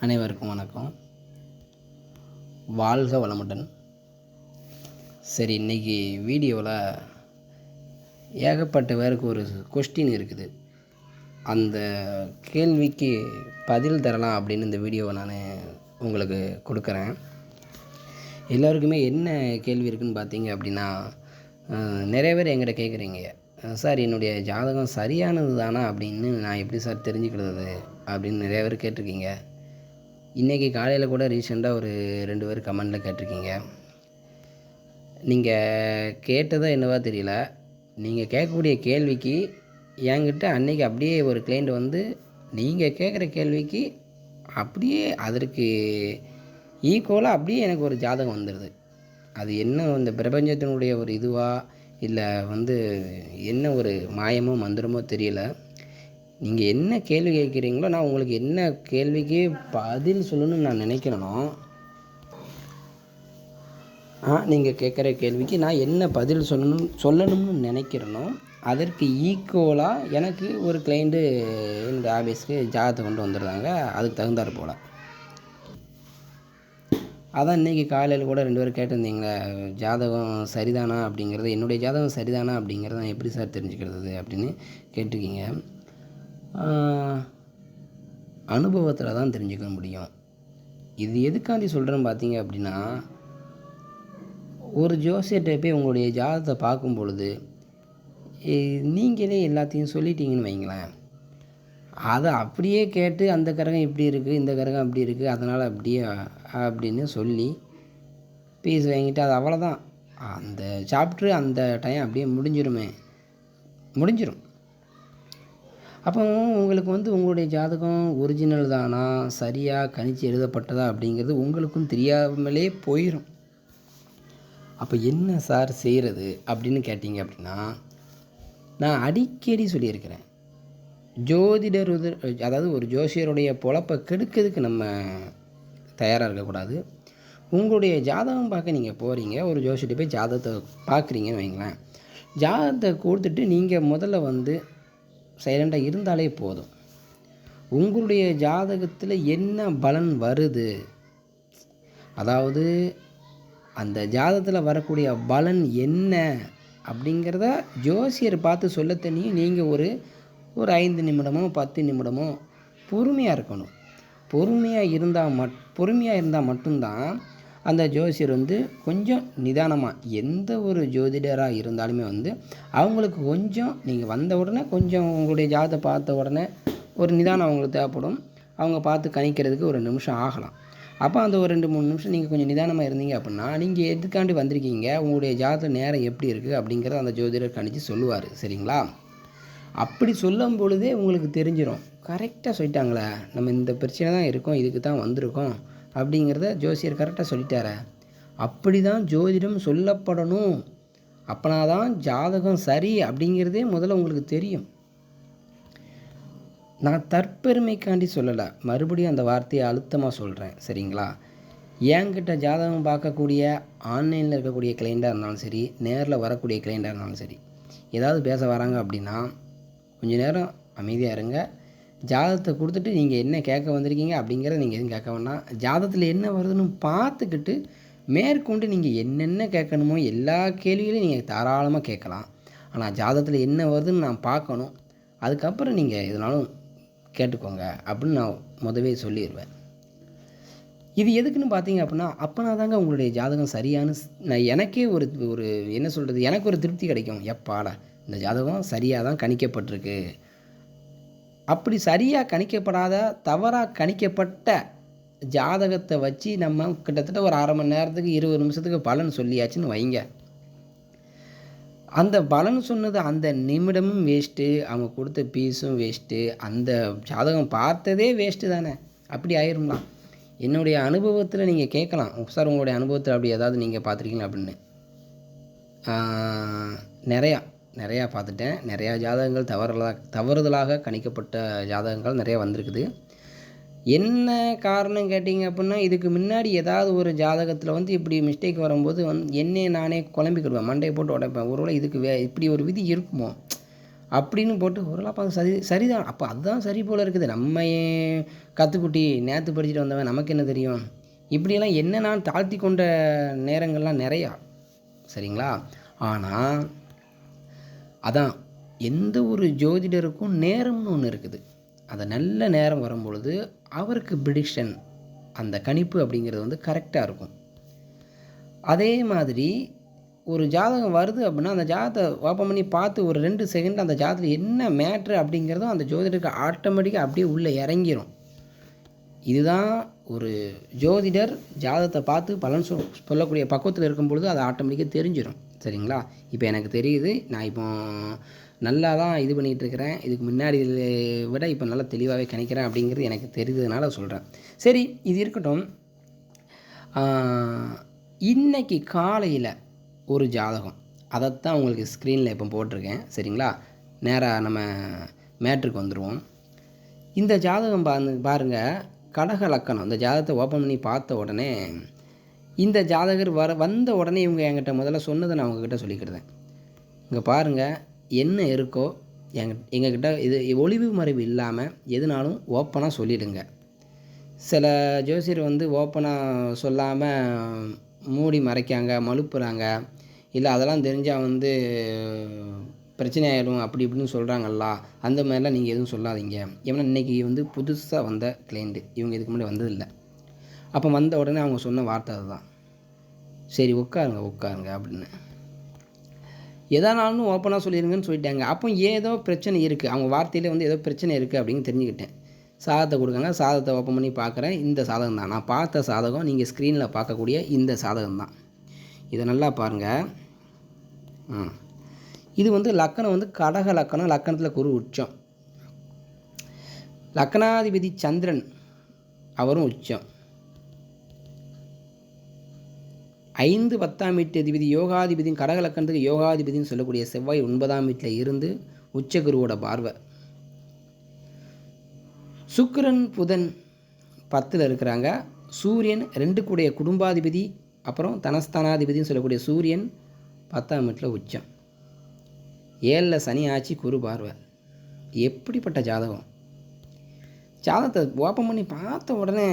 அனைவருக்கும் வணக்கம். வாழ்க வளமுடன். சரி, இன்றைக்கி வீடியோவில் ஏகப்பட்ட பேருக்கு ஒரு கொஸ்டின் இருக்குது. அந்த கேள்விக்கு பதில் தரலாம் அப்படின்னு இந்த வீடியோவை நான் உங்களுக்கு கொடுக்குறேன். எல்லோருக்குமே என்ன கேள்வி இருக்குதுன்னு பார்த்தீங்க அப்படின்னா, நிறைய பேர் என்கிட்ட கேட்குறீங்க, சார் என்னுடைய ஜாதகம் சரியானது தானா அப்படின்னு நான் எப்படி சார் தெரிஞ்சுக்கிறது அப்படின்னு நிறைய பேர் கேட்டிருக்கீங்க. இன்றைக்கி காலையில் கூட ரீசெண்டாக ஒரு 2 பேர் கமெண்டில் கேட்டிருக்கீங்க. நீங்கள் கேட்டதோ என்னவோ தெரியல, நீங்கள் கேட்கக்கூடிய கேள்விக்கு என்கிட்ட அன்றைக்கி அப்படியே ஒரு கிளைண்ட் வந்து நீங்கள் கேட்குற கேள்விக்கு அப்படியே அதற்கு ஈக்குவலாக அப்படியே எனக்கு ஒரு ஜாதகம் வந்துடுது. அது என்ன இந்த பிரபஞ்சத்தினுடைய ஒரு இதுவாக இல்லை என்ன ஒரு மாயமோ மந்திரமோ தெரியல. நீங்கள் என்ன கேள்வி கேட்குறீங்களோ நான் உங்களுக்கு என்ன கேள்விக்கு பதில் சொல்லணும்னு நான் நினைக்கிறேனோ, நீங்கள் கேட்குற கேள்விக்கு நான் என்ன பதில் சொல்லணும்னு நினைக்கிறேனோ அதற்கு ஈக்குவலாக எனக்கு ஒரு கிளைண்ட்டு இந்த ஆஃபீஸ்க்கு ஜாதகத்தை கொண்டு வந்துடுறாங்க. அதுக்கு தகுந்தாற் போல். அதான் இன்றைக்கி காலையில் கூட 2 பேர் கேட்டிருந்தீங்களே, ஜாதகம் சரிதானா அப்படிங்கிறது, என்னுடைய ஜாதகம் சரிதானா அப்படிங்கிறத நான் எப்படி சார் தெரிஞ்சுக்கிறது அப்படின்னு கேட்டிருக்கீங்க. அனுபவத்தில் தான் தெரிஞ்சுக்க முடியும். இது எதுக்காண்டி சொல்கிறேன்னு பார்த்தீங்க அப்படின்னா, ஒரு ஜோசியர்கிட்ட போய் உங்களுடைய ஜாதகத்தை பார்க்கும் பொழுது நீங்களே எல்லாத்தையும் சொல்லிட்டீங்கன்னு வைங்களேன், அதை அப்படியே கேட்டு அந்த கிரகம் இப்படி இருக்குது, இந்த கிரகம் அப்படி இருக்குது, அதனால் அப்படியே அப்படின்னு சொல்லி பீஸ் வாங்கிட்டு அது அவ்வளோதான். அந்த சாப்ட்ரு அந்த டைம் அப்படியே முடிஞ்சிடும். அப்போ உங்களுக்கு உங்களுடைய ஜாதகம் ஒரிஜினல் தானா, சரியாக கணிச்சு எழுதப்பட்டதா அப்படிங்கிறது உங்களுக்கும் தெரியாமலே போயிடும். அப்போ என்ன சார் செய்கிறது அப்படின்னு கேட்டிங்க அப்படின்னா, நான் அடிக்கடி சொல்லியிருக்கிறேன், ஜோதிடர் அதாவது ஒரு ஜோசியருடைய பொழப்பை கெடுக்கிறதுக்கு நம்ம தயாராக இருக்கக்கூடாது. உங்களுடைய ஜாதகம் பார்க்க நீங்கள் போகிறீங்க, ஒரு ஜோசியர்கிட்ட போய் ஜாதகத்தை பார்க்குறீங்கன்னு வைங்களேன், ஜாதகத்தை கொடுத்துட்டு நீங்கள் முதல்ல சைலண்டாக இருந்தாலே போதும். உங்களுடைய ஜாதகத்தில் என்ன பலன் வருது, அதாவது அந்த ஜாதகத்தில் வரக்கூடிய பலன் என்ன அப்படிங்கிறத ஜோசியர் பார்த்து சொல்ல தெரியும். நீங்கள் ஒரு 5 நிமிடமோ 10 நிமிடமோ பொறுமையாக இருக்கணும். பொறுமையாக இருந்தால் மட்டும்தான் அந்த ஜோசியர் கொஞ்சம் நிதானமாக, எந்த ஒரு ஜோதிடராக இருந்தாலுமே அவங்களுக்கு கொஞ்சம் நீங்கள் வந்த உடனே கொஞ்சம் உங்களுடைய ஜாதகத்தை பார்த்த உடனே ஒரு நிதானம் அவங்களுக்கு தேவைப்படும். அவங்க பார்த்து கணிக்கிறதுக்கு ஒரு நிமிஷம் ஆகலாம். அப்போ அந்த ஒரு 2-3 நிமிஷம் நீங்கள் கொஞ்சம் நிதானமாக இருந்தீங்க அப்படின்னா, நீங்கள் எதுக்காண்டி வந்திருக்கீங்க, உங்களுடைய ஜாதக நேரம் எப்படி இருக்குது அப்படிங்கிறத அந்த ஜோதிடர் கணிச்சு சொல்லுவார். சரிங்களா? அப்படி சொல்லும் பொழுதே உங்களுக்கு தெரிஞ்சிடும், கரெக்டாக சொல்லிட்டாங்களே, நம்ம இந்த பிரச்சனை தான் இருக்கோம், இதுக்கு தான் வந்திருக்கோம் அப்படிங்கிறத ஜோசியர் கரெக்டாக சொல்லிட்டார. அப்படி தான் ஜோதிடம் சொல்லப்படணும். அப்போனா தான் ஜாதகம் சரி அப்படிங்கிறதே முதல்ல உங்களுக்கு தெரியும். நான் தற்பெருமைக்காண்டி சொல்லலை, மறுபடியும் அந்த வார்த்தையை அழுத்தமாக சொல்கிறேன். சரிங்களா? என்கிட்ட ஜாதகம் பார்க்கக்கூடிய ஆன்லைனில் இருக்கக்கூடிய கிளைண்ட்டாக இருந்தாலும் சரி, நேரில் வரக்கூடிய கிளைண்ட்டாக இருந்தாலும் சரி, ஏதாவது பேச வராங்க அப்படின்னா கொஞ்சம் நேரம் அமைதியாக இருங்க. ஜாதகத்தை கொடுத்துட்டு நீங்கள் என்ன கேட்க வந்திருக்கீங்க அப்படிங்கிறத நீங்கள் எதுவும் கேட்க வேண்டாம். ஜாதகத்தில் என்ன வருதுன்னு பார்த்துக்கிட்டு மேற்கொண்டு நீங்கள் என்னென்ன கேட்கணுமோ எல்லா கேள்விகளையும் நீங்கள் தாராளமாக கேட்கலாம். ஆனால் ஜாதகத்தில் என்ன வருதுன்னு நான் பார்க்கணும், அதுக்கப்புறம் நீங்கள் எதுனாலும் கேட்டுக்கோங்க அப்படின்னு நான் முதவே சொல்லிடுவேன். இது எதுக்குன்னு பார்த்தீங்க அப்படின்னா, அப்போனா தாங்க உங்களுடைய ஜாதகம் சரியான எனக்கே ஒரு என்ன சொல்கிறது, எனக்கு ஒரு திருப்தி கிடைக்கும். எப்பாடா இந்த ஜாதகம் சரியாக தான் கணிக்கப்பட்டிருக்கு. அப்படி சரியாக கணிக்கப்படாத தவறாக கணிக்கப்பட்ட ஜாதகத்தை வச்சு நம்ம கிட்டத்தட்ட ஒரு 1/2 மணி நேரத்துக்கு 20 நிமிஷத்துக்கு பலன் சொல்லியாச்சுன்னு வைங்க, அந்த பலன் சொன்னது அந்த நிமிடமும் வேஸ்ட்டு, அவங்க கொடுத்த பீஸும் வேஸ்ட்டு, அந்த ஜாதகம் பார்த்ததே வேஸ்ட்டு தானே. அப்படி ஆயிரும்லாம். என்னுடைய அனுபவத்தில் நீங்கள் கேட்கலாம், சார் உங்களுடைய அனுபவத்தில் அப்படி ஏதாவது நீங்கள் பார்த்துருக்கீங்களா அப்படின்னு. நிறையா பார்த்துட்டேன். நிறையா ஜாதகங்கள் தவறுதலாக கணிக்கப்பட்ட ஜாதகங்கள் நிறையா வந்திருக்குது. என்ன காரணம் கேட்டிங்க அப்படின்னா, இதுக்கு முன்னாடி ஏதாவது ஒரு ஜாதகத்தில் இப்படி மிஸ்டேக் வரும்போது என்னையே நானே குழம்பிக்கிடுவேன், மண்டையை போட்டு உடைப்பேன். ஒருவேளை இதுக்கு இப்படி ஒரு விதி இருக்குமோ அப்படின்னு போட்டு ஓரளவு அப்போ சரிதான். அப்போ அதுதான் சரி போல் இருக்குது. நம்ம கத்துக்குட்டி நேற்று படிச்சுட்டு வந்தவன் நமக்கு என்ன தெரியும்? இப்படியெல்லாம் என்ன நான் தாழ்த்தி கொண்ட நேரங்கள்லாம் நிறையா. சரிங்களா? ஆனால் அதான் எந்த ஒரு ஜோதிடருக்கும் நேரம்னு ஒன்று இருக்குது. அந்த நல்ல நேரம் வரும்பொழுது அவருக்கு ப்ரிடிக்ஷன், அந்த கணிப்பு அப்படிங்கிறது வந்து கரெக்டாக இருக்கும். அதே மாதிரி ஒரு ஜாதகம் வருது அப்படின்னா அந்த ஜாதகத்தை ஓப்பன் பண்ணி பார்த்து ஒரு 2 செகண்டில் அந்த ஜாதகத்தில் என்ன மேட்ரு அப்படிங்கிறதும் அந்த ஜோதிடருக்கு ஆட்டோமேட்டிக்காக அப்படியே உள்ளே இறங்கிரும். இதுதான் ஒரு ஜோதிடர் ஜாதகத்தை பார்த்து பலன் சொல்லக்கூடிய பக்குவத்தில் இருக்கும் பொழுது அது ஆட்டோமேட்டிக்காக தெரிஞ்சிடும். சரிங்களா? இப்போ எனக்கு தெரியுது, நான் இப்போ நல்லா தான் இது பண்ணிகிட்ருக்கிறேன், இதுக்கு முன்னாடி விட இப்போ நல்லா தெளிவாகவே கணிக்கிறேன் அப்படிங்கிறது எனக்கு தெரிஞ்சதுனால சொல்கிறேன். சரி, இது இருக்கட்டும். இன்னைக்கு காலையில் ஒரு ஜாதகம், அதைத்தான் உங்களுக்கு ஸ்க்ரீனில் இப்போ போட்டிருக்கேன். சரிங்களா? நேராக நம்ம மேட்ருக்கு வந்துடுவோம். இந்த ஜாதகம் பாருங்கள், கடக லக்கணம். இந்த ஜாதகத்தை ஓப்பன் பண்ணி பார்த்த உடனே இந்த ஜாதகர் வந்த உடனே இவங்க என்கிட்ட முதல்ல சொன்னதை நான் உங்ககிட்ட சொல்லிக்கிட்டேன். இங்கே பாருங்கள், என்ன இருக்கோ எங்ககிட்ட இது ஒளிவு மறைவு இல்லாமல் எதுனாலும் ஓப்பனாக சொல்லிவிடுங்க. சில ஜோசியர் வந்து ஓப்பனாக சொல்லாமல் மூடி மறைக்காங்க, மழுப்புறாங்க, இல்லை அதெல்லாம் தெரிஞ்சால் வந்து பிரச்சனை ஆகிடும் அப்படி இப்படின்னு சொல்கிறாங்கல்ல. அந்த மாதிரிலாம் நீங்கள் எதுவும் சொல்லாதீங்க. ஏன்னா இன்றைக்கி வந்து புதுசாக வந்த கிளைண்ட்டு, இவங்க இதுக்கு முன்னாடி வந்ததில்லை. அப்போ வந்த உடனே அவங்க சொன்ன வார்த்தை அதுதான், சரி உட்காருங்க அப்படின்னு. எதானாலும் ஓப்பனாக சொல்லிடுங்கன்னு சொல்லிட்டாங்க. அப்போ ஏதோ பிரச்சனை இருக்குது, அவங்க வார்த்தையிலே வந்து ஏதோ பிரச்சனை இருக்குது அப்படின்னு தெரிஞ்சுக்கிட்டேன். சாதத்தை கொடுக்காங்க, சாதத்தை ஓப்பன் பண்ணி பார்க்குறேன். இந்த சாதகம் தான் நான் பார்த்த சாதகம், நீங்கள் ஸ்க்ரீனில் பார்க்கக்கூடிய இந்த சாதகம் தான். இதை நல்லா பாருங்கள். இது வந்து லக்கணம் வந்து கடக லக்கணம், லக்கணத்தில் குரு உச்சம், லக்கணாதிபதி சந்திரன் அவரும் உச்சம், 5 10ஆம் வீட்டு அதிபதி யோகாதிபதியும், கடக லக்கணத்துக்கு யோகாதிபதினு சொல்லக்கூடிய செவ்வாய் 9ஆம் வீட்டில் இருந்து உச்சகுருவோட பார்வை. சுக்கிரன் புதன் 10ல் இருக்கிறாங்க. சூரியன் 2 கூடிய குடும்பாதிபதி, அப்புறம் தனஸ்தானாதிபதினு சொல்லக்கூடிய சூரியன் 10ஆம் வீட்டில் உச்சம். 7ல் சனி ஆட்சி, குரு பார்வை. எப்படிப்பட்ட ஜாதகம்! ஜாதகத்தை ஓப்பன் பண்ணி பார்த்த உடனே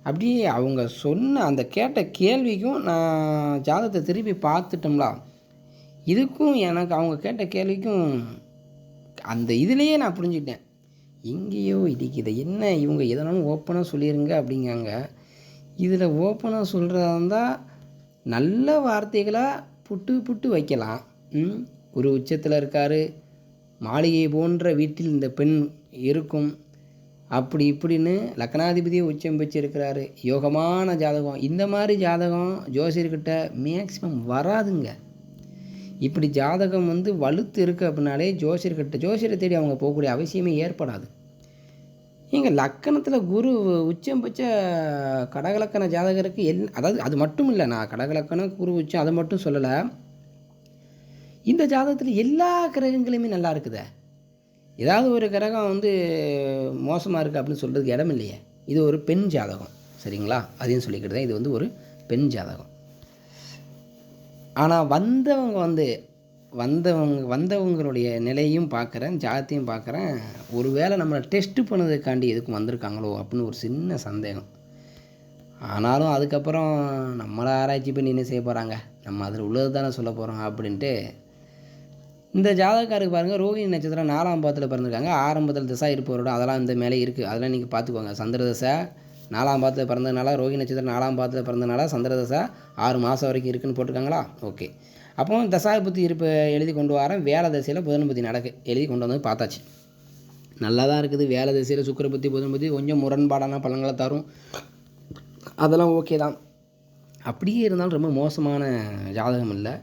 அப்படியே அவங்க சொன்ன அந்த கேட்ட கேள்விக்கும் நான் ஜாதகத்தை திருப்பி பார்த்துட்டோம்ல, இதுக்கும் எனக்கு அவங்க கேட்ட கேள்விக்கும் அந்த இதுலேயே நான் புரிஞ்சுக்கிட்டேன், எங்கேயோ இடிக்குது. என்ன இவங்க எதனாலும் ஓப்பனாக சொல்லிடுங்க அப்படிங்காங்க. இதில் ஓப்பனாக சொல்கிறதா இருந்தால் நல்ல வார்த்தைகளாக புட்டு வைக்கலாம். ஒரு உச்சத்தில் இருக்கார், மாளிகை போன்ற வீட்டில் இந்த பெண் இருக்கும், அப்படி இப்படின்னு லக்னாதிபதியை உச்சம் வச்சிருக்கிறாரு, யோகமான ஜாதகம். இந்த மாதிரி ஜாதகம் ஜோசியர்கிட்ட மேக்சிமம் வராதுங்க. இப்படி ஜாதகம் வந்து வலுத்து இருக்குது அப்படின்னாலே ஜோசியரை தேடி அவங்க போகக்கூடிய அவசியமே ஏற்படாது. எங்கள் லக்கணத்தில் குரு உச்சம் வச்ச கடகலக்கண ஜாதகருக்கு அதாவது அது மட்டும் இல்லை, நான் கடகலக்கணம் குரு உச்சம் அதை மட்டும் சொல்லலை. இந்த ஜாதகத்தில் எல்லா கிரகங்களுமே நல்லா இருக்குதே. ஏதாவது ஒரு கிரகம் வந்து மோசமாக இருக்குது அப்படின்னு சொல்கிறதுக்கு இடம் இல்லையே. இது ஒரு பெண் ஜாதகம். சரிங்களா? அதையும் சொல்லிக்கிட்டு இது வந்து ஒரு பெண் ஜாதகம். ஆனால் வந்தவங்களுடைய நிலையும் பார்க்குறேன், ஜாதத்தையும் பார்க்குறேன். ஒருவேளை நம்மளை டெஸ்ட்டு பண்ணதுக்காண்டி எதுக்கும் வந்திருக்காங்களோ அப்படின்னு ஒரு சின்ன சந்தேகம். ஆனாலும் அதுக்கப்புறம் நம்மளை ஆராய்ச்சி பண்ணி என்ன செய்ய போகிறாங்க, நம்ம அதில் உள்ளது தானே சொல்ல போகிறோம் அப்படின்ட்டு. இந்த ஜாதகக்காருக்கு பாருங்கள், ரோகிணி நட்சத்திரம் 4ஆம் பாதத்தில் பிறந்திருக்காங்க. ஆரம்பத்தில் திசை இருப்பவரோட அதெல்லாம் இந்த மேலே இருக்குது, அதெல்லாம் நீங்கள் பார்த்துக்கோங்க. சந்திர தசை 4ஆம் பாதத்தில் பிறந்ததுனால, ரோகிணி நட்சத்திரம் 4ஆம் பாதத்தில் பிறந்ததுனால சந்திர தசை 6 மாதம் வரைக்கும் இருக்குதுன்னு போட்டிருக்காங்களா? ஓகே. அப்போ தசாபுத்தி இருப்பு எழுதி கொண்டு வரேன். வேலை தசையில் புதன் புத்தி எழுதி கொண்டு வந்து பார்த்தாச்சு. நல்லா தான் இருக்குது. வேலை தசையில் சுக்கிர புத்தி புதன் புத்தி கொஞ்சம் முரண்பாடான பலன்களை தரும், அதெல்லாம் ஓகே தான். அப்படியே இருந்தாலும் ரொம்ப மோசமான ஜாதகம் இல்லை.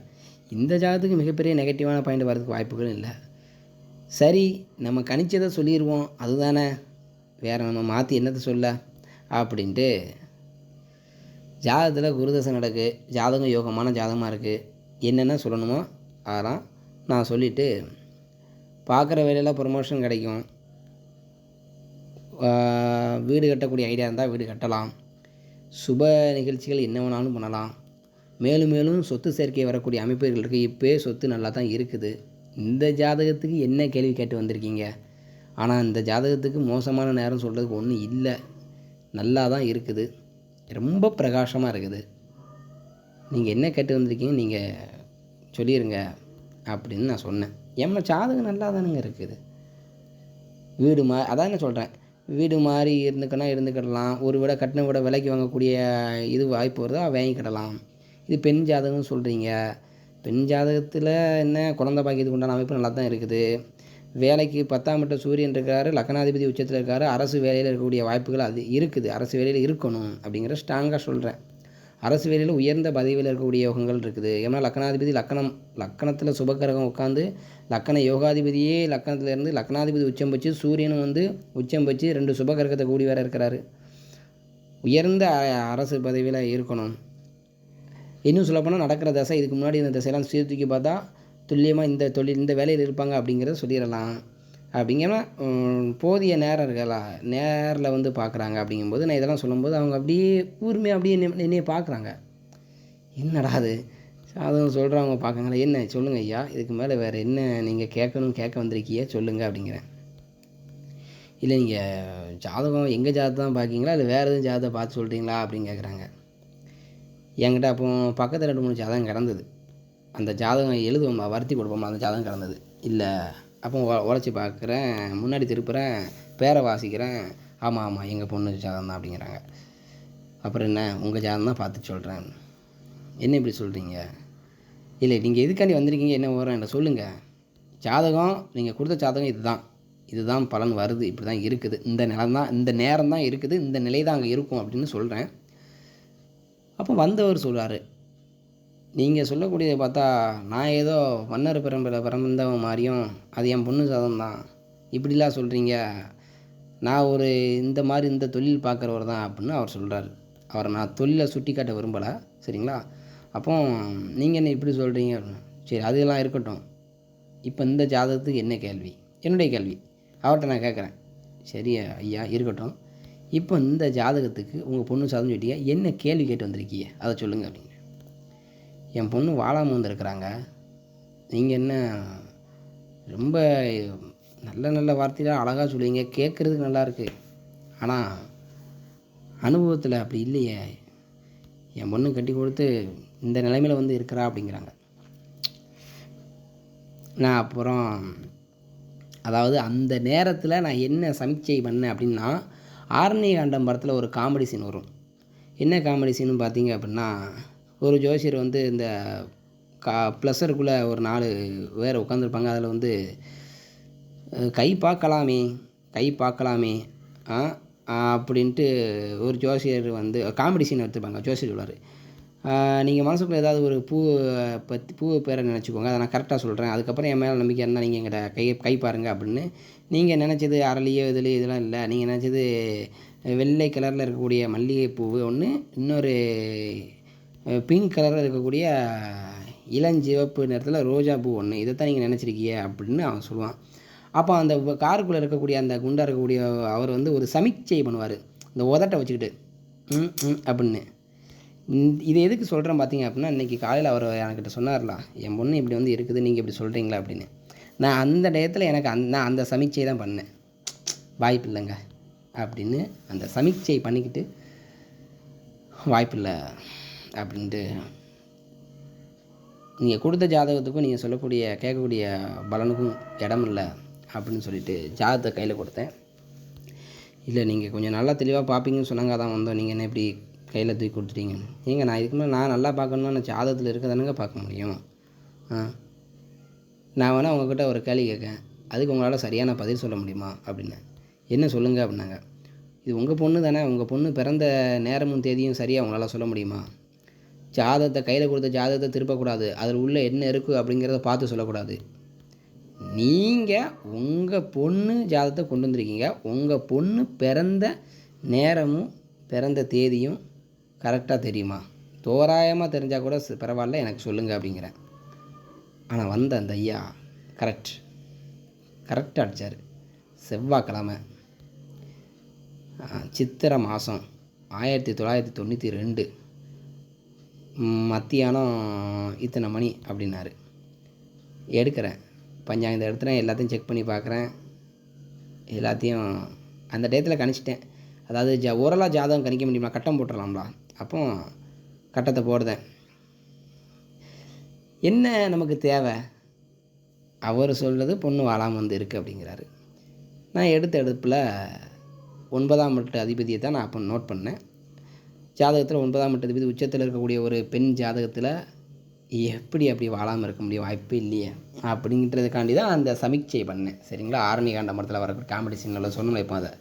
இந்த ஜாதகத்துக்கு மிகப்பெரிய நெகட்டிவான பாயிண்ட் வரதுக்கு வாய்ப்புகளும் இல்லை. சரி, நம்ம கணிச்சதை சொல்லிடுவோம், அதுதானே, வேறு நம்ம மாற்றி என்னத்தை சொல்ல அப்படின்ட்டு. ஜாதகத்தில் குருதசை நடக்கு, ஜாதகம் யோகமான ஜாதகமாக இருக்குது, என்னென்ன சொல்லணுமோ அதெல்லாம் நான் சொல்லிவிட்டு, பார்க்குற வேலையில் ப்ரொமோஷன் கிடைக்கும், வீடு கட்டக்கூடிய ஐடியா இருந்தால் வீடு கட்டலாம், சுப நிகழ்ச்சிகள் என்ன வேணாலும் பண்ணலாம், மேலும் மேலும் சொத்து சேர்க்கை வரக்கூடிய அமைப்புகள் இருக்குது. இப்போயே சொத்து நல்லா தான் இருக்குது, இந்த ஜாதகத்துக்கு என்ன கேள்வி கேட்டு வந்திருக்கீங்க? ஆனால் இந்த ஜாதகத்துக்கு மோசமான நேரம் சொல்கிறதுக்கு ஒன்றும் இல்லை. நல்லா தான் இருக்குது, ரொம்ப பிரகாசமாக இருக்குது. நீங்கள் என்ன கேட்டு வந்திருக்கீங்க நீங்கள் சொல்லிடுங்க அப்படின்னு நான் சொன்னேன். ஏன்னா ஜாதகம் நல்லா தானுங்க இருக்குது. வீடு அதான் என்ன சொல்கிறேன், வீடு மாதிரி இருந்துக்கிடலாம். ஒரு விட கட்டின விட விலைக்கு வாங்கக்கூடிய இது வாய்ப்பு வருதோ வாங்கிக்கிடலாம். இது பெண் ஜாதகம்னு சொல்கிறீங்க. பெண் ஜாதகத்தில் என்ன குழந்தை பாக்கியத்துக்கு உண்டான அமைப்பு நல்லா தான் இருக்குது. வேலைக்கு 10ஆம் இடத்துல சூரியன் இருக்கார், லக்னாதிபதி உச்சத்தில் இருக்கார். அரசு வேலையில் இருக்கக்கூடிய வாய்ப்புகள் அது இருக்குது. அரசு வேலையில் இருக்கணும் அப்படிங்கிற ஸ்ட்ராங்காக சொல்கிறேன். அரசு வேலையில் உயர்ந்த பதவியில் இருக்கக்கூடிய யோகங்கள் இருக்குது. ஏன்னா லக்னாதிபதி லக்கணத்தில் சுபக்கிரகம் உட்காந்து லக்கண யோகாதிபதியே லக்கணத்துலேருந்து லக்னாதிபதி உச்சம் வச்சு சூரியனும் வந்து உச்சம் வச்சு 2 சுபக்கிரகத்தை கூடி வேற இருக்கிறாரு. உயர்ந்த அரசு பதவியில் இருக்கணும். இன்னும் சொல்லப்போனால் நடக்கிற தசை, இதுக்கு முன்னாடி இந்த தசையெல்லாம் சீர்தூக்கி பார்த்தா துல்லியமாக இந்த வேலையில் இருப்பாங்க அப்படிங்கிறத சொல்லிடலாம். அப்படிங்கன்னா போதிய நேரம் இருக்கல, நேரில் வந்து பார்க்குறாங்க. அப்படிங்கும்போது நான் இதெல்லாம் சொல்லும்போது அவங்க அப்படியே கூர்மையாக அப்படியே என்னையே பார்க்குறாங்க. என்னடா அது அதுவும் சொல்கிறவங்க பார்க்குங்களா, என்ன சொல்லுங்கள் ஐயா, இதுக்கு மேலே வேறு என்ன நீங்கள் கேட்க வந்திருக்கீங்க சொல்லுங்கள் அப்படிங்கிறேன். இல்லை நீங்கள் ஜாதகம் எங்கள் ஜாதகம் தான் பார்க்கிங்களா இல்லை வேறு எதுவும் ஜாதகத்தை பார்த்து சொல்கிறீங்களா அப்படின்னு கேட்குறாங்க. என்கிட்ட அப்போ பக்கத்தில் 2-3 ஜாதகம் கிடந்தது. அந்த ஜாதகம் எழுதுவோம்மா, வருத்தி கொடுப்போம்மா, அந்த ஜாதகம் கிடந்தது. இல்லை அப்போ உழைச்சி பார்க்குறேன், முன்னாடி திருப்புறேன், பேரை வாசிக்கிறேன். ஆமாம் எங்கள் பொண்ணு ஜாதகம் தான் அப்படிங்கிறாங்க. அப்புறம் என்ன உங்கள் ஜாதகம் தான் பார்த்து சொல்கிறேன். என்ன இப்படி சொல்கிறீங்க? இல்லை நீங்கள் எதுக்காண்டி வந்திருக்கீங்க, என்ன வரும் என்ன சொல்லுங்கள். ஜாதகம் நீங்கள் கொடுத்த ஜாதகம் இதுதான் பலன் வருது, இப்படி தான் இருக்குது, இந்த நேரம் தான் இருக்குது, இந்த நிலை தான் அங்கே இருக்கும் அப்படின்னு சொல்கிறேன். அப்போ வந்தவர் சொல்கிறாரு, நீங்கள் சொல்லக்கூடியதை பார்த்தா நான் ஏதோ மன்னர் பிறந்தவன் மாதிரியும் அது என் பொண்ணு ஜாதகம் தான், இப்படிலாம் சொல்கிறீங்க, நான் ஒரு இந்த தொழில் பார்க்குறவர் தான் அப்படின்னு அவர் சொல்கிறார். அவரை நான் தொழிலை சுட்டி காட்ட விரும்பலை, சரிங்களா? அப்போ நீங்கள் என்ன இப்படி சொல்கிறீங்க? சரி அதெல்லாம் இருக்கட்டும். இப்போ இந்த ஜாதகத்துக்கு என்ன கேள்வி? என்னுடைய கேள்வி அவர்கிட்ட நான் கேட்குறேன். சரி ஐயா இருக்கட்டும். இப்போ இந்த ஜாதகத்துக்கு உங்கள் பொண்ணு ஜாதகம் சொல்லிட்டீங்க, என்ன கேள்வி கேட்டு வந்திருக்கீங்க அதை சொல்லுங்கள் அப்படிங்க. என் பொண்ணு வாழாமல் வந்திருக்கிறாங்க. நீங்கள் என்ன ரொம்ப நல்ல வார்த்தையில் அழகாக சொல்லுவீங்க, கேட்குறதுக்கு நல்லாயிருக்கு. ஆனால் அனுபவத்தில் அப்படி இல்லையே. என் பொண்ணு கட்டி கொடுத்து இந்த நிலைமையில் வந்து இருக்கிறா அப்படிங்கிறாங்க. நான் அப்புறம் அதாவது அந்த நேரத்தில் நான் என்ன சமீட்சை பண்ணேன் அப்படின்னா, ஆரண்ய காண்டம் படத்தில் ஒரு காமெடி சீன் வரும். என்ன காமெடி சீன்னு பார்த்தீங்க அப்படின்னா, ஒரு ஜோசியர் வந்து இந்த ப்ளஸருக்குள்ளே ஒரு 4 பேர் உட்காந்துருப்பாங்க. அதில் வந்து கை பார்க்கலாமே அப்படின்ட்டு ஒரு ஜோசியர் வந்து காமெடி சீன் எடுத்துப்பாங்க. ஜோசியர் சொல்வார், நீங்கள் மனசுக்குள்ளே ஏதாவது ஒரு பூ பேரை நினச்சிக்கோங்க, அதை நான் கரெக்டாக சொல்கிறேன், அதுக்கப்புறம் என் மேலே நம்பிக்கை இருந்தால் நீங்கள் எங்கிட்ட கை பாருங்கள் அப்படின்னு. நீங்கள் நினச்சது அரளியோ இதெல்லாம் இல்லை, நீங்கள் நினச்சது வெள்ளை கலரில் இருக்கக்கூடிய மல்லிகைப்பூ ஒன்று, இன்னொரு பிங்க் கலரில் இருக்கக்கூடிய இளஞ்சிவப்பு நிறத்தில் ரோஜா பூ ஒன்று, இதைத்தான் நீங்கள் நினச்சிருக்கீங்க அப்படின்னு அவன் சொல்லுவான். அப்போ அந்த காருக்குள்ளே இருக்கக்கூடிய அந்த குண்டாக இருக்கக்கூடிய அவர் வந்து ஒரு சமீட்சை பண்ணுவார், இந்த உதட்டை வச்சுக்கிட்டு அப்படின்னு. இது எதுக்கு சொல்கிறேன் பார்த்தீங்க அப்படின்னா, இன்றைக்கி காலையில் அவர் என்கிட்ட சொன்னார்லாம், என் பொண்ணு இப்படி வந்து இருக்குது, நீங்கள் இப்படி சொல்கிறீங்களா அப்படின்னு. நான் அந்த டயத்தில் நான் அந்த சமீட்சை தான் பண்ணேன். வாய்ப்பு இல்லைங்க அப்படின்னு அந்த சமீட்சை பண்ணிக்கிட்டு வாய்ப்பில்லை அப்படின்ட்டு, நீங்கள் கொடுத்த ஜாதகத்துக்கும் நீங்கள் கேட்கக்கூடிய பலனுக்கும் இடம் இல்லை அப்படின்னு சொல்லிவிட்டு ஜாதகத்தை கையில் கொடுத்தேன். இல்லை நீங்கள் கொஞ்சம் நல்லா தெளிவாக பார்ப்பீங்கன்னு சொன்னாங்க, அதான் வந்தோம், நீங்கள் என்ன இப்படி கையில் தூக்கி கொடுத்துட்டீங்க. ஏங்க நான் இதுக்கு மேலே நான் நல்லா பார்க்கணுன்னா நான் ஜாதகத்தில் இருக்கதானுங்க பார்க்க முடியும். நான் வேணால் உங்கள்கிட்ட ஒரு கேள்வி கேட்கேன், அதுக்கு உங்களால் சரியான பதில் சொல்ல முடியுமா அப்படின்னு. என்ன சொல்லுங்கள் அப்படின்னாங்க. இது உங்கள் பொண்ணு தானே, உங்கள் பொண்ணு பிறந்த நேரமும் தேதியும் சரியாக உங்களால் சொல்ல முடியுமா? ஜாதகத்தை கையில் கொடுத்த ஜாதகத்தை திருப்பக்கூடாது, அதில் உள்ள என்ன இருக்குது அப்படிங்கிறத பார்த்து சொல்லக்கூடாது. நீங்கள் உங்கள் பொண்ணு ஜாதகத்தை கொண்டு வந்திருக்கீங்க, உங்கள் பொண்ணு பிறந்த நேரமும் பிறந்த தேதியும் கரெக்டாக தெரியுமா? தோராயமாக தெரிஞ்சால் கூட பரவாயில்ல, எனக்கு சொல்லுங்கள் அப்படிங்கிறேன். ஆனால் வந்த அந்த ஐயா கரெக்டாக அடித்தார். செவ்வாய்க்கிழமை சித்திரை மாதம் 1992 மத்தியானம் இத்தனை மணி அப்படின்னாரு. எடுக்கிறேன், பஞ்சாங்கத்தை எடுத்துகிறேன், எல்லாத்தையும் செக் பண்ணி பார்க்குறேன். எல்லாத்தையும் அந்த டயத்தில் கணிச்சிட்டேன். அதாவது ஓரலாக ஜாதகம் கணிக்க முடியுமா, கட்டம் போட்டுடலாம்ல. அப்போ கட்டத்தை போடுதேன். என்ன நமக்கு தேவை? அவர் சொல்கிறது பொண்ணு வாழாமல் வந்து இருக்குது அப்படிங்கிறாரு. நான் எடுத்த எடுப்பில் 9ஆம் வீட்டு அதிபதியை தான் நான் அப்போ நோட் பண்ணேன். ஜாதகத்தில் 9ஆம் வீட்டு அதிபதி உச்சத்தில் இருக்கக்கூடிய ஒரு பெண் ஜாதகத்தில் எப்படி அப்படி வாழாமல் இருக்க முடியும், வாய்ப்பு இல்லையே அப்படிங்கிறதுக்காண்டி தான் அந்த சமீட்சை பண்ணேன். சரிங்களா? ஆரணி காண்ட மரத்தில் வரக்கூடிய காமெடி சீனில் சொன்னோம். இப்போ அதை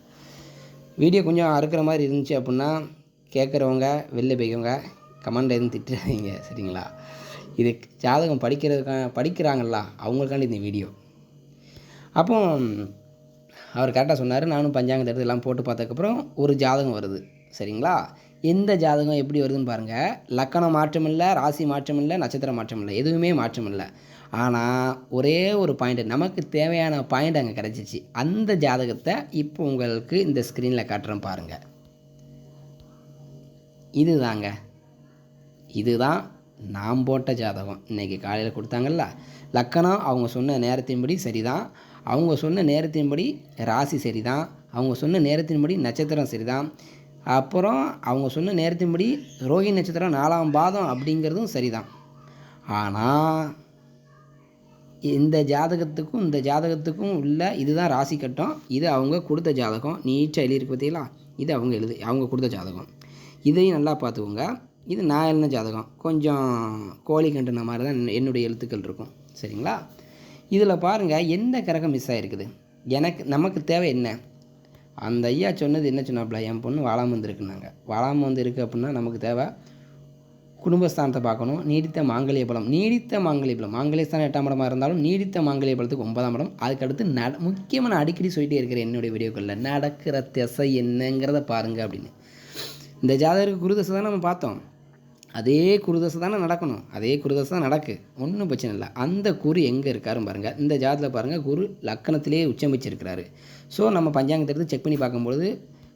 வீடியோ கொஞ்சம் அறுக்கிற மாதிரி இருந்துச்சு அப்படின்னா கேட்குறவங்க வெளில போய்க்கோங்க, கமெண்ட் எதுவும் திட்டுறாதீங்க. சரிங்களா? இது ஜாதகம் படிக்கிறாங்களா அவங்களுக்காண்டி இந்த வீடியோ. அப்போ அவர் கரெக்டாக சொன்னார். நானும் பஞ்சாங்கத்தை எடுத்து எல்லாம் போட்டு பார்த்ததுக்கப்புறம் ஒரு ஜாதகம் வருது. சரிங்களா? எந்த ஜாதகம் எப்படி வருதுன்னு பாருங்கள். லக்கணம் மாற்றம் இல்லை, ராசி மாற்றம் இல்லை, நட்சத்திர மாற்றம் இல்லை, எதுவுமே மாற்றம் இல்லை. ஆனால் ஒரே ஒரு பாயிண்ட், நமக்கு தேவையான பாயிண்ட் அங்கே கிடச்சிச்சு. அந்த ஜாதகத்தை இப்போ உங்களுக்கு இந்த ஸ்க்ரீனில் காட்டுறேன் பாருங்கள். இதுதான் நான் போட்ட ஜாதகம். இன்றைக்கி காலையில் கொடுத்தாங்கல்ல, லக்கணம் அவங்க சொன்ன நேரத்தின்படி சரிதான், அவங்க சொன்ன நேரத்தின்படி ராசி சரிதான், அவங்க சொன்ன நேரத்தின்படி நட்சத்திரம் சரிதான், அப்புறம் அவங்க சொன்ன நேரத்தின்படி ரோஹிணி நட்சத்திரம் 4ஆம் பாதம் அப்படிங்கிறதும் சரிதான். ஆனால் இந்த ஜாதகத்துக்கும் இந்த ஜாதகத்துக்கும் உள்ள இதுதான் ராசி கட்டம். இது அவங்க கொடுத்த ஜாதகம். நீட்டாக எழுதியிருக்கு பார்த்தீங்களா? இது அவங்க கொடுத்த ஜாதகம். இதையும் நல்லா பார்த்துக்கோங்க. இது நான் எழுதின ஜாதகம். கொஞ்சம் கோழி கண்டுன மாதிரி தான் என்னுடைய எழுத்துக்கள் இருக்கும். சரிங்களா? இதில் பாருங்கள் எந்த கிரகம் மிஸ் ஆகிருக்குது. நமக்கு தேவை என்ன? அந்த ஐயா சொன்னது என்ன சொன்னாப்புல, என் பொண்ணு வாழாமல் வந்துருக்குனாங்க. வாழாமல் வந்து இருக்குது அப்படின்னா நமக்கு தேவை குடும்பஸ்தானத்தை பார்க்கணும். நீடித்த மாங்கல்ய பலம். மாங்கல்யஸ்தானம் 8ஆம் இடமாக இருந்தாலும் நீடித்த மாங்கல்ய பலத்துக்கு 9ஆம் இடம். அதுக்கடுத்து முக்கியமாக நான் அடிக்கடி சொல்லிகிட்டே இருக்கிறேன் என்னுடைய வீடியோக்களில், நடக்கிற திசை என்னங்கிறத பாருங்கள் அப்படின்னு. இந்த ஜாதகருக்கு குருதசை தான் நம்ம பார்த்தோம். அதே குருதசை தானே நடக்கணும். அதே குருதசை தான் நடக்கு, ஒன்றும் பிரச்சனை இல்லை. அந்த குரு எங்கே இருக்காருன்னு பாருங்கள். இந்த ஜாதகத்தில் பாருங்கள், குரு லக்கணத்திலே உச்சமிச்சிருக்கிறாரு. ஸோ நம்ம பஞ்சாங்கத்தை எடுத்து செக் பண்ணி பார்க்கும்பொழுது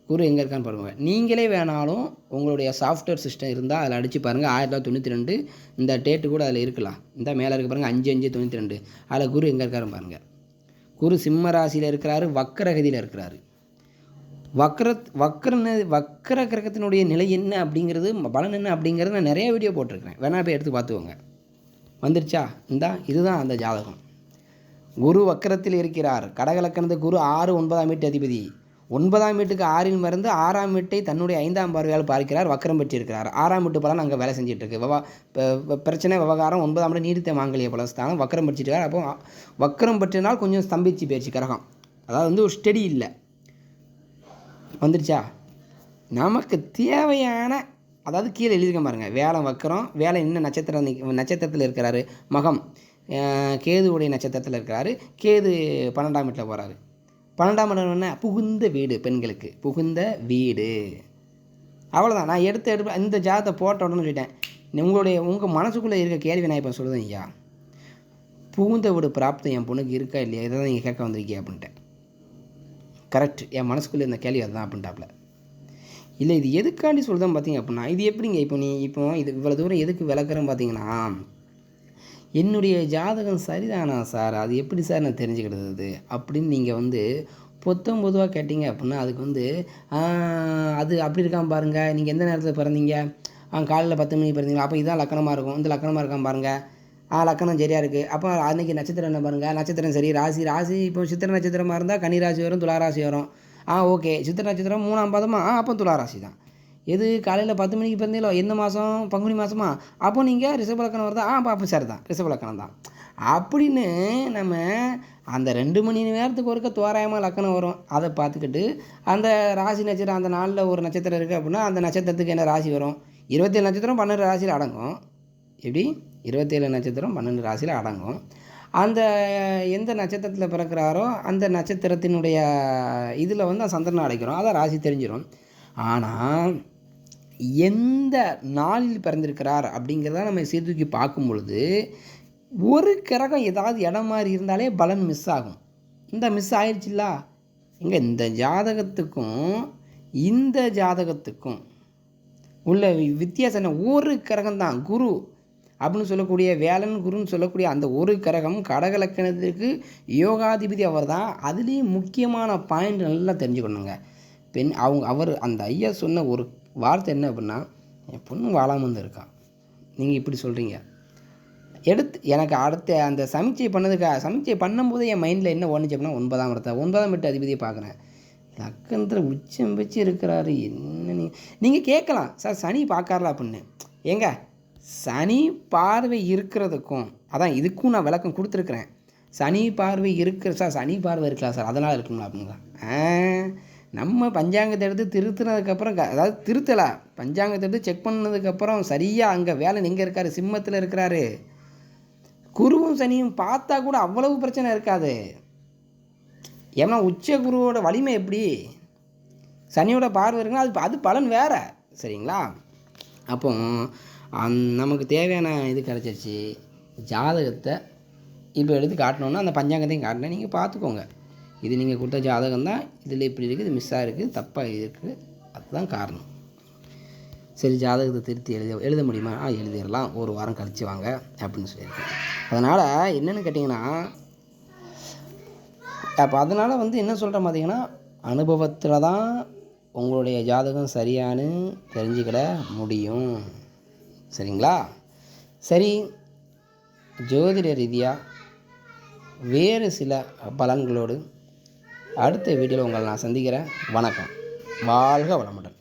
குரு எங்கே இருக்கான்னு பாருங்கள். நீங்களே வேணாலும் உங்களுடைய சாஃப்ட்வேர் சிஸ்டம் இருந்தால் அதில் அடித்து பாருங்கள். 1992 இந்த டேட்டு கூட அதில் இருக்கலாம். இந்த மேலே இருக்க பாருங்கள் 5/5/92. அதில் குரு எங்கே இருக்காருன்னு பாருங்கள். குரு சிம்ம ராசியில் இருக்கிறாரு, வக்கரகதியில் இருக்கிறாரு. வக்கர கிரகத்தினுடைய நிலை என்ன அப்படிங்கிறது, பலன் என்ன அப்படிங்கிறது நான் நிறைய வீடியோ போட்டிருக்கிறேன். வேணா போய் எடுத்து பார்த்துக்கோங்க. வந்துருச்சா? இதுதான் அந்த ஜாதகம். குரு வக்கரத்தில் இருக்கிறார். கடகலக்கணத்து குரு 6 9ஆம் வீட்டு அதிபதி. 9ஆம் வீட்டுக்கு 6இல் மருந்து 6ஆம் வீட்டை தன்னுடைய 5ஆம் பார்வையால் பார்க்கிறார். வக்கரம் பெற்றிருக்கிறார். 6ஆம் வீட்டு பலன் அங்கே வேலை செஞ்சிட்ருக்கு. பிரச்சனை விவகாரம் 9ஆம் இடம் நீடித்த மாங்கல்ய பலஸ்தானம். வக்கரம் பெற்றிருக்கார். அப்போ வக்கரம் பெற்றினால் கொஞ்சம் ஸ்தம்பிச்சு போயிடுச்சு கிரகம். அதாவது ஒரு ஸ்டெடி இல்லை. வந்துருச்சா? நமக்கு தேவையான, அதாவது கீழே எழுதிக்க பாருங்கள். வேலை வக்கரம், வேலை என்ன நட்சத்திரத்தில் இருக்கிறாரு, மகம், கேதுவுடைய நட்சத்திரத்தில் இருக்கிறாரு. கேது 12ஆம் வீட்டில் போகிறாரு. 12ஆம் இடம் என்ன? புகுந்த வீடு. பெண்களுக்கு புகுந்த வீடு. அவ்வளோதான். நான் எடுத்து இந்த ஜாதகத்தை போட்ட உடனே சொல்லிட்டேன். உங்கள் மனசுக்குள்ளே இருக்க கேள்வி நான் இப்போ சொல்லுதேன். ஐயா, புகுந்த வீடு பிராப்தம் என் பொண்ணுக்கு இருக்கா இல்லையா, இதை தான் நீங்கள் கேட்க வந்திருக்கீங்க அப்படின்ட்டேன். கரெக்ட், என் இந்த கேள்வி அதுதான் அப்படின்ட்டாப்புல. இல்லை, இது எதுக்காண்டி சொல்லுதான் பார்த்தீங்க அப்படின்னா, இது எப்படிங்க இப்போ இது இவ்வளோ தூரம் எதுக்கு விளக்குறேன்னு பார்த்தீங்கன்னா, என்னுடைய ஜாதகம் சரிதானா சார், அது எப்படி சார் நான் தெரிஞ்சுக்கிட்டது அப்படின்னு நீங்கள் பொதுவாக கேட்டிங்க அப்படின்னா, அதுக்கு அது அப்படி இருக்காமல் பாருங்கள், நீங்கள் எந்த நேரத்தில் பிறந்தீங்க, காலையில் 10 மணிக்கு பிறந்தீங்க, அப்போ இதுதான் லக்கணமாக இருக்கும், இந்த லக்கணமாக இருக்காமல் பாருங்கள், லக்கணம் சரியாக இருக்குது, அப்போ அன்றைக்கி நட்சத்திரம் என்ன பாருங்கள், நட்சத்திரம் சரி, ராசி இப்போ சித்திரை நட்சத்திரமாக இருந்தால் கன்னி ராசி வரும், துலா ராசி வரும். ஓகே, சித்திரை நட்சத்திரம் 3ஆம் பாதமா, அப்போ துலா ராசி தான். எது காலையில் 10 மணிக்கு பிறந்தீங்களோ, எந்த மாதம், பங்குனி மாதமா, அப்போ நீங்கள் ரிஷப லக்கணம் வருதா, அப்போ சரி தான், ரிஷப லக்கணம் தான் அப்படின்னு நம்ம அந்த 2 மணி நேரத்துக்கு ஒருக்க தோராயமாக லக்கணம் வரும். அதை பார்த்துக்கிட்டு அந்த ராசி நட்சத்திரம், அந்த நாளில் ஒரு நட்சத்திரம் இருக்குது அப்படின்னா அந்த நட்சத்திரத்துக்கு என்ன ராசி வரும், 27 நட்சத்திரம் 12 ராசியில் அடங்கும். எப்படி 27 நட்சத்திரம் 12 ராசியில் அடங்கும். அந்த எந்த நட்சத்திரத்தில் பிறக்கிறாரோ அந்த நட்சத்திரத்தினுடைய இதில் சந்திரனை அடைக்கிறோம், அதை ராசி தெரிஞ்சிடும். ஆனால் எந்த நாளில் பிறந்திருக்கிறார் அப்படிங்கிறத நம்ம சீர்தூக்கி பார்க்கும் பொழுது ஒரு கிரகம் ஏதாவது இடம் மாதிரி இருந்தாலே பலன் மிஸ் ஆகும். இந்த மிஸ் ஆயிடுச்சுல்ல. இங்கே இந்த ஜாதகத்துக்கும் உள்ள வித்தியாசம் என்ன, ஒரு கிரகம் தான் குரு. அப்படின்னு சொல்லக்கூடிய வேலன் குருன்னு சொல்லக்கூடிய அந்த ஒரு கிரகம் கடக லக்கணத்திற்கு யோகாதிபதி அவர் தான். அதுலேயும் முக்கியமான பாயிண்ட் நல்லா தெரிஞ்சுக்கணுங்க. அவர் அந்த ஐயா சொன்ன ஒரு வார்த்தை என்ன அப்படின்னா, என் பொண்ணு வாழாமல் வந்து இருக்கா, நீங்கள் இப்படி சொல்கிறீங்க. எனக்கு அடுத்த அந்த சமீட்சை பண்ணும்போது என் மைண்டில் என்ன ஓடுச்சு அப்படின்னா, 9ஆம் வீட்டு அதிபதியை பார்க்குறேன். லக்கணத்தில் உச்சம் வச்சு இருக்கிறாரு. என்ன நீங்கள் கேட்கலாம், சார் சனி பார்க்காரல அப்படின்னு. ஏங்க, சனி பார்வை இருக்கிறதுக்கும் அதான் இதுக்கும் நான் விளக்கம் கொடுத்துருக்குறேன். சனி பார்வை சனி பார்வை இருக்கலாம் சார், அதனால் இருக்குங்களா அப்படிங்களா? நம்ம பஞ்சாங்கத்தை எடுத்து திருத்தினதுக்கப்புறம், அதாவது திருத்தலை, பஞ்சாங்கத்தை எடுத்து செக் பண்ணதுக்கப்புறம் சரியாக அங்கே வேலை எங்கே இருக்கார், சிம்மத்தில் இருக்கிறாரு. குருவும் சனியும் பார்த்தா கூட அவ்வளவு பிரச்சனை இருக்காது. ஏன்னா உச்ச குருவோட வலிமை எப்படி, சனியோட பார்வை இருக்குன்னா அது பலன் வேறு. சரிங்களா? அப்போ நமக்கு தேவையான இது கிடச்சிருச்சு. ஜாதகத்தை இப்போ எடுத்து காட்டணுன்னா அந்த பஞ்சாங்கத்தையும் காட்டினேன், நீங்கள் பார்த்துக்கோங்க. இது நீங்கள் கொடுத்த ஜாதகம் தான், இதில் இப்படி இருக்குது, இது மிஸ்ஸாக இருக்குது, தப்பாக இருக்குது, அதுதான் காரணம். சரி, ஜாதகத்தை திருத்தி எழுத முடியுமா? எழுதிடலாம், ஒரு வாரம் கழித்து வாங்க அப்படின்னு சொல்லியிருக்கேன். அதனால் என்னென்னு கேட்டிங்கன்னா, அப்போ அதனால் என்ன சொல்கிறேன் பார்த்தீங்கன்னா, அனுபவத்தில் தான் உங்களுடைய ஜாதகம் சரியானு தெரிஞ்சுக்கிட முடியும். சரிங்களா? சரி, ஜோதிட ரீதியாக வேறு சில பலன்களோடு அடுத்த வீடியோவில் உங்களை நான் சந்திக்கிறேன். வணக்கம். வாழ்க வளமுடன்.